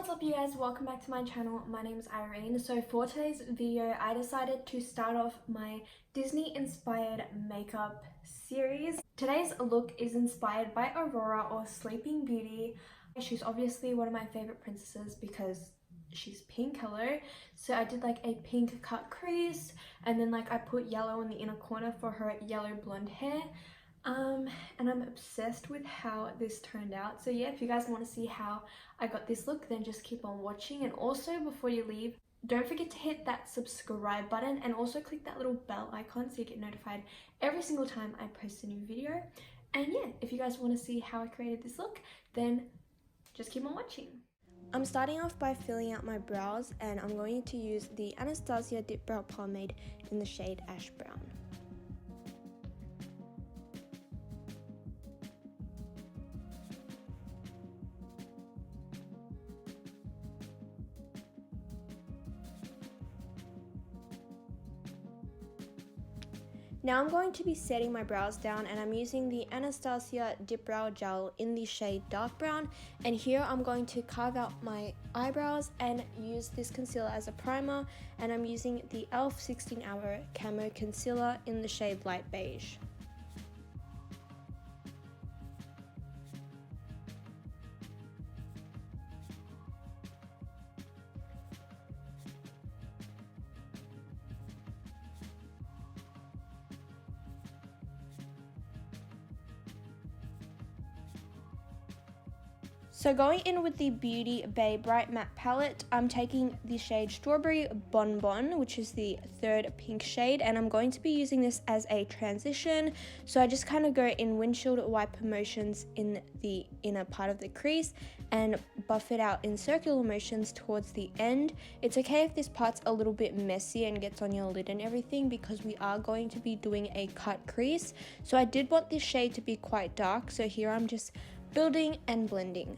What's up you guys, welcome back to my channel. My name is Irene. So for today's video I decided to start off my Disney inspired makeup series. Today's look is inspired by Aurora or Sleeping Beauty. She's obviously one of my favorite princesses because she's pink, hello. So I did like a pink cut crease and then like I put yellow in the inner corner for her yellow blonde hair. And I'm obsessed with how this turned out. So yeah, if you guys want to see how I got this look, then just keep on watching. And also before you leave, don't forget to hit that subscribe button and also click that little bell icon so you get notified every single time I post a new video. And yeah, if you guys want to see how I created this look, then just keep on watching. I'm starting off by filling out my brows, and I'm going to use the Anastasia Dip Brow Pomade in the shade Ash Brown. Now I'm going to be setting my brows down, and I'm using the Anastasia Dip Brow Gel in the shade Dark Brown, and here I'm going to carve out my eyebrows and use this concealer as a primer, and I'm using the e.l.f. 16 Hour Camo Concealer in the shade Light Beige. So going in with the Beauty Bay Bright Matte Palette, I'm taking the shade Strawberry Bonbon, which is the third pink shade, and I'm going to be using this as a transition. So I just kind of go in windshield wiper motions in the inner part of the crease and buff it out in circular motions towards the end. It's okay if this part's a little bit messy and gets on your lid and everything, because we are going to be doing a cut crease. So I did want this shade to be quite dark, so here I'm just building and blending.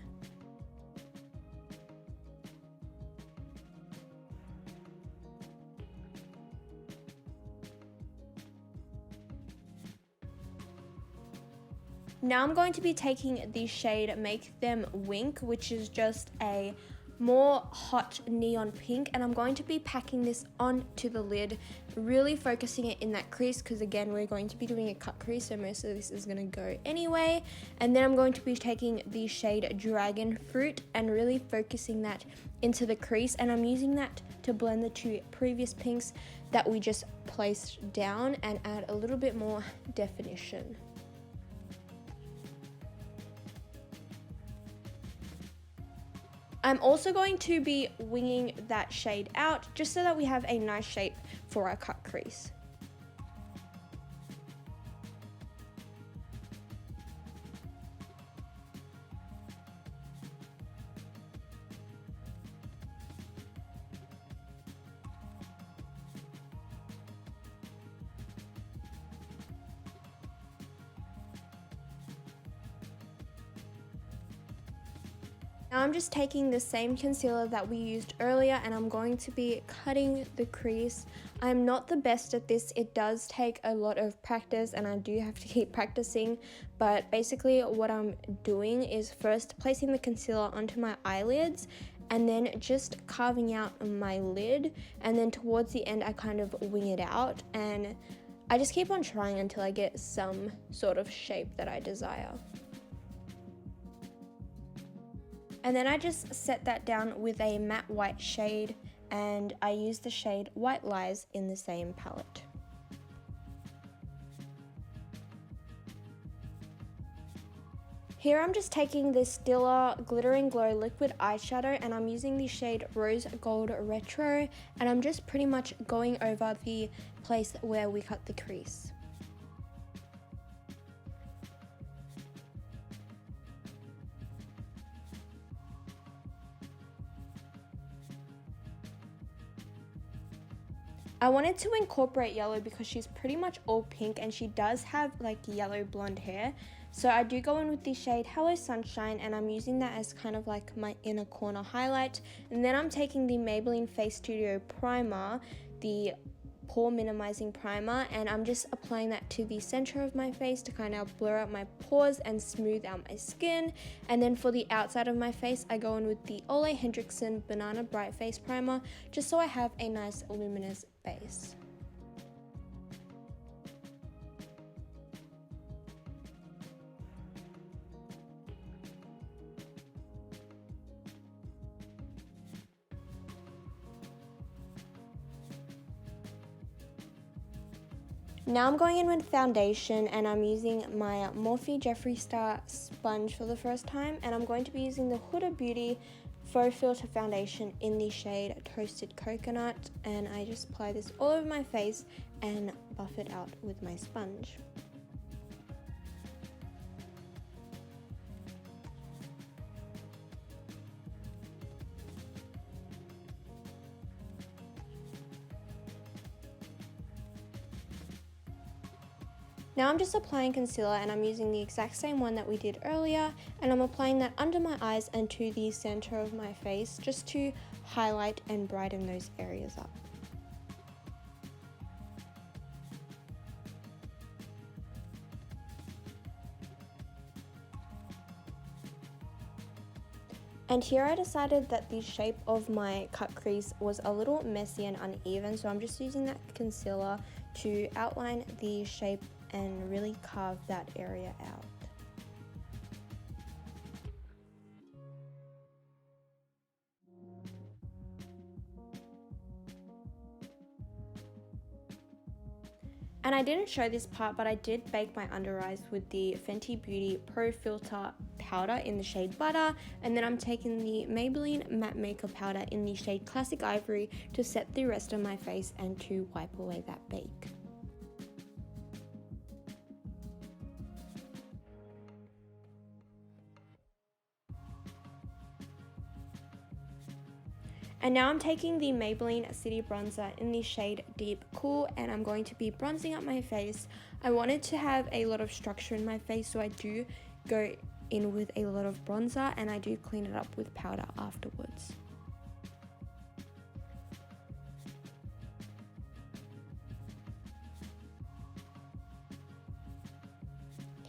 Now I'm going to be taking the shade Make Them Wink, which is just a more hot neon pink, and I'm going to be packing this onto the lid, really focusing it in that crease, because again we're going to be doing a cut crease, so most of this is going to go anyway. And then I'm going to be taking the shade Dragon Fruit and really focusing that into the crease, and I'm using that to blend the two previous pinks that we just placed down and add a little bit more definition. I'm also going to be winging that shade out just so that we have a nice shape for our cut crease. Now I'm just taking the same concealer that we used earlier, and I'm going to be cutting the crease. I'm not the best at this. It does take a lot of practice and I do have to keep practicing, but basically what I'm doing is first placing the concealer onto my eyelids and then just carving out my lid, and then towards the end I kind of wing it out, and I just keep on trying until I get some sort of shape that I desire. And then I just set that down with a matte white shade, and I use the shade White Lies in the same palette. Here I'm just taking this Stila Glittering Glow liquid eyeshadow, and I'm using the shade Rose Gold Retro, and I'm just pretty much going over the place where we cut the crease. I wanted to incorporate yellow because she's pretty much all pink and she does have like yellow blonde hair. So I do go in with the shade Hello Sunshine, and I'm using that as kind of like my inner corner highlight. And then I'm taking the Maybelline Face Studio Primer, the pore minimizing primer, and I'm just applying that to the center of my face to kind of blur out my pores and smooth out my skin. And then for the outside of my face, I go in with the Ole Henriksen Banana Bright Face Primer, just so I have a nice luminous base. Now I'm going in with foundation, and I'm using my Morphe Jeffree Star sponge for the first time, and I'm going to be using the Huda Beauty Faux Filter Foundation in the shade Toasted Coconut, and I just apply this all over my face and buff it out with my sponge. Now I'm just applying concealer, and I'm using the exact same one that we did earlier, and I'm applying that under my eyes and to the center of my face just to highlight and brighten those areas up. And here I decided that the shape of my cut crease was a little messy and uneven, so I'm just using that concealer to outline the shape and really carve that area out. And I didn't show this part, but I did bake my under eyes with the Fenty Beauty Pro Filter powder in the shade Butter, and then I'm taking the Maybelline Matte Makeup powder in the shade Classic Ivory to set the rest of my face and to wipe away that bake. And now I'm taking the Maybelline City Bronzer in the shade Deep Cool, and I'm going to be bronzing up my face. I wanted to have a lot of structure in my face, so I do go in with a lot of bronzer, and I do clean it up with powder afterwards.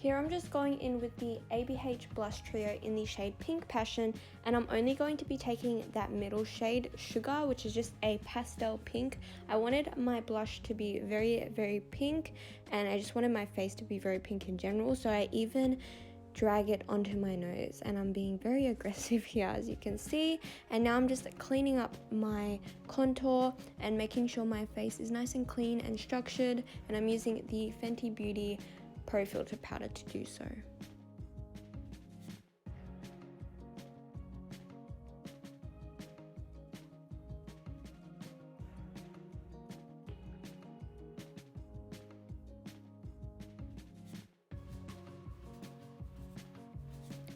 Here I'm just going in with the ABH Blush Trio in the shade Pink Passion, and I'm only going to be taking that middle shade Sugar, which is just a pastel pink. I wanted my blush to be very, very pink, and I just wanted my face to be very pink in general, so I even drag it onto my nose, and I'm being very aggressive here, as you can see. And now I'm just cleaning up my contour and making sure my face is nice and clean and structured, and I'm using the Fenty Beauty Pro Filter powder to do so.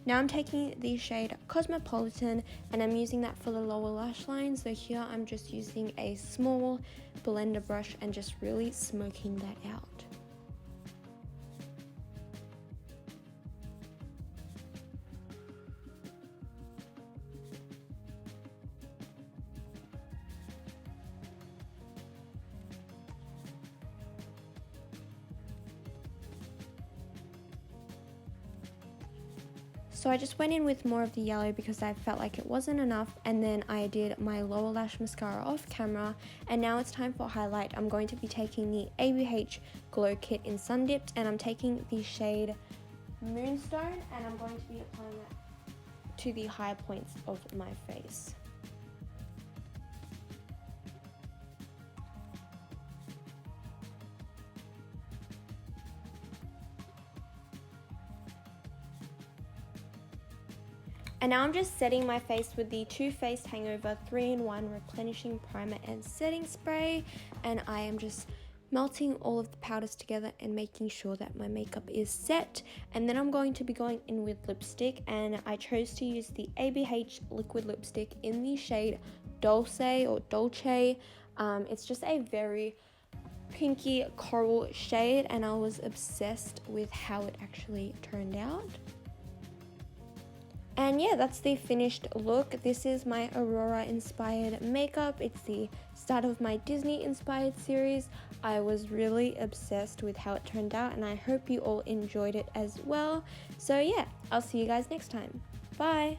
Now I'm taking the shade Cosmopolitan, and I'm using that for the lower lash line. So here I'm just using a small blender brush and just really smoking that out. So I just went in with more of the yellow because I felt like it wasn't enough, and then I did my lower lash mascara off camera, and now it's time for highlight. I'm going to be taking the ABH Glow Kit in Sun Dipped, and I'm taking the shade Moonstone, and I'm going to be applying that to the high points of my face. And now I'm just setting my face with the Too Faced Hangover 3-in-1 Replenishing Primer and Setting Spray. And I am just melting all of the powders together and making sure that my makeup is set. And then I'm going to be going in with lipstick, and I chose to use the ABH liquid lipstick in the shade Dolce or Dolce. It's just a very pinky coral shade, and I was obsessed with how it actually turned out. And yeah, that's the finished look. This is my Aurora inspired makeup. It's the start of my Disney inspired series. I was really obsessed with how it turned out, and I hope you all enjoyed it as well. So yeah, I'll see you guys next time. Bye!